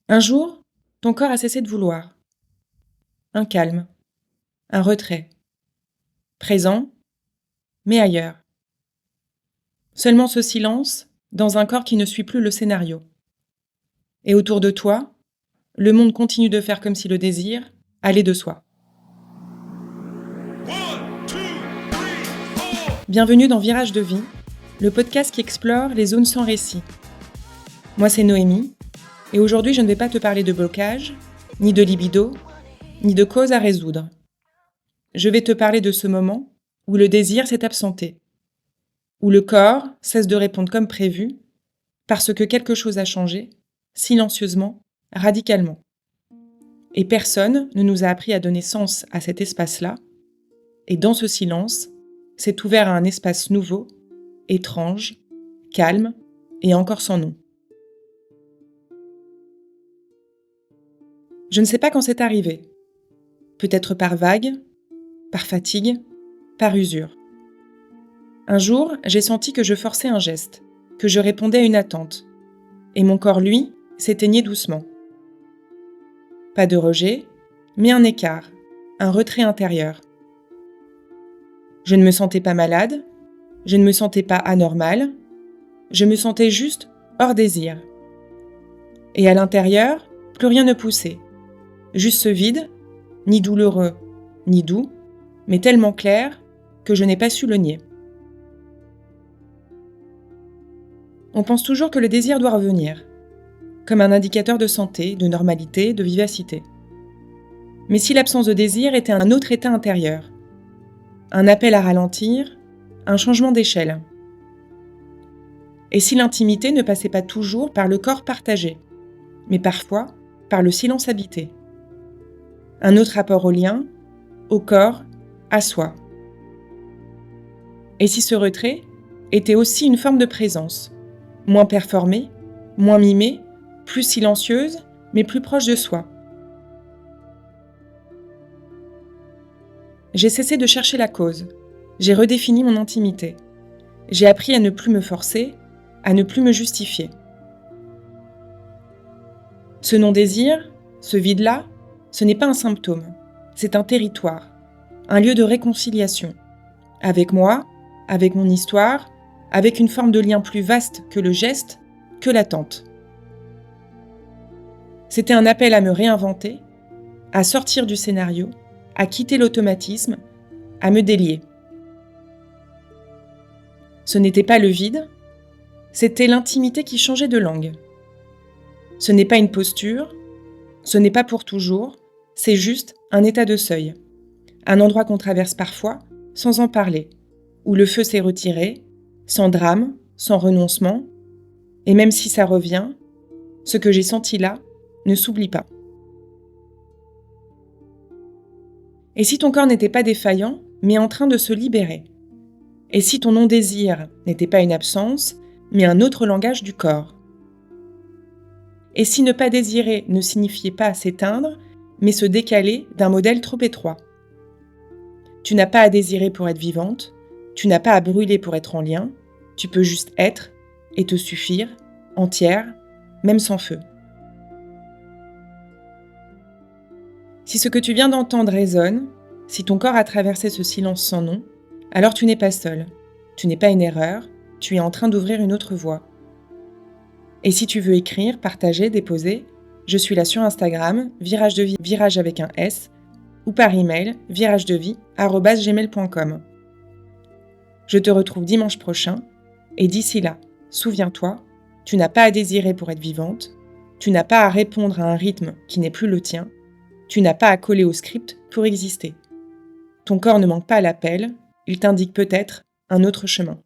Un jour, ton corps a cessé de vouloir. Un calme, un retrait. Présent, mais ailleurs. Seulement ce silence dans un corps qui ne suit plus le scénario. Et autour de toi, le monde continue de faire comme si le désir allait de soi. Bienvenue dans Virage de vie, le podcast qui explore les zones sans récit. Moi c'est Noémie, et aujourd'hui je ne vais pas te parler de blocage, ni de libido, ni de causes à résoudre. Je vais te parler de ce moment où le désir s'est absenté, où le corps cesse de répondre comme prévu, parce que quelque chose a changé, silencieusement, radicalement. Et personne ne nous a appris à donner sens à cet espace-là, et dans ce silence, s'est ouvert à un espace nouveau, étrange, calme et encore sans nom. Je ne sais pas quand c'est arrivé. Peut-être par vague, par fatigue, par usure. Un jour, j'ai senti que je forçais un geste, que je répondais à une attente. Et mon corps, lui, s'éteignait doucement. Pas de rejet, mais un écart, un retrait intérieur. Je ne me sentais pas malade, je ne me sentais pas anormale, je me sentais juste hors désir. Et à l'intérieur, plus rien ne poussait. Juste ce vide, ni douloureux, ni doux, mais tellement clair que je n'ai pas su le nier. On pense toujours que le désir doit revenir, comme un indicateur de santé, de normalité, de vivacité. Mais si l'absence de désir était un autre état intérieur, un appel à ralentir, un changement d'échelle. Et si l'intimité ne passait pas toujours par le corps partagé, mais parfois par le silence habité. Un autre rapport au lien, au corps, à soi. Et si ce retrait était aussi une forme de présence, moins performée, moins mimée, plus silencieuse, mais plus proche de soi. J'ai cessé de chercher la cause. J'ai redéfini mon intimité. J'ai appris à ne plus me forcer, à ne plus me justifier. Ce non-désir, ce vide-là, ce n'est pas un symptôme, c'est un territoire, un lieu de réconciliation. Avec moi, avec mon histoire, avec une forme de lien plus vaste que le geste, que l'attente. C'était un appel à me réinventer, à sortir du scénario, à quitter l'automatisme, à me délier. Ce n'était pas le vide, c'était l'intimité qui changeait de langue. Ce n'est pas une posture, ce n'est pas pour toujours, c'est juste un état de seuil. Un endroit qu'on traverse parfois, sans en parler, où le feu s'est retiré, sans drame, sans renoncement, et même si ça revient, ce que j'ai senti là ne s'oublie pas. Et si ton corps n'était pas défaillant, mais en train de se libérer? Et si ton non-désir n'était pas une absence, mais un autre langage du corps? Et si ne pas désirer ne signifiait pas s'éteindre, mais se décaler d'un modèle trop étroit? Tu n'as pas à désirer pour être vivante, tu n'as pas à brûler pour être en lien, tu peux juste être et te suffire, entière, même sans feu. Si ce que tu viens d'entendre résonne, si ton corps a traversé ce silence sans nom, alors tu n'es pas seul, tu n'es pas une erreur, tu es en train d'ouvrir une autre voie. Et si tu veux écrire, partager, déposer, je suis là sur Instagram, Virage de vie, virage avec un S, ou par email, viragedevie@gmail.com. Je te retrouve dimanche prochain, et d'ici là, souviens-toi, tu n'as pas à désirer pour être vivante, tu n'as pas à répondre à un rythme qui n'est plus le tien, tu n'as pas à coller au script pour exister. Ton corps ne manque pas à l'appel, il t'indique peut-être un autre chemin.